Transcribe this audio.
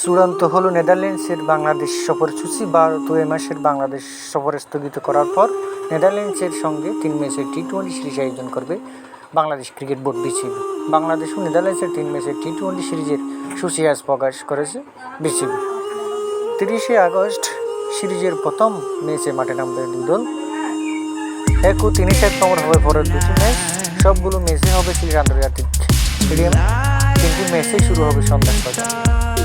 চূড়ান্ত হলো নেদারল্যান্ডসের বাংলাদেশ সফরসূচি। ভারত এ মাসের বাংলাদেশ সফর স্থগিত করার পর নেদারল্যান্ডসের সঙ্গে 3 ম্যাচের টি-20 সিরিজ আয়োজন করবে Bangladesh cricket board BCB. Bangladesh ও নেদারল্যান্ডসের 3 ম্যাচের টি-20 সিরিজের সূচি আজ প্রকাশ করেছে বিসিবি। 30শে আগস্ট সিরিজের প্রথম ম্যাচে মাঠে নামবে দুই দল। 1 ও 3 সেপ্টেম্বর হবে পরের দুটি ম্যাচ। সবগুলো ম্যাচই হবে সিলেট আন্তর্জাতিক স্টেডিয়ামে। 3টি ম্যাচেই শুরু হবে সন্ধ্যা 6টায়।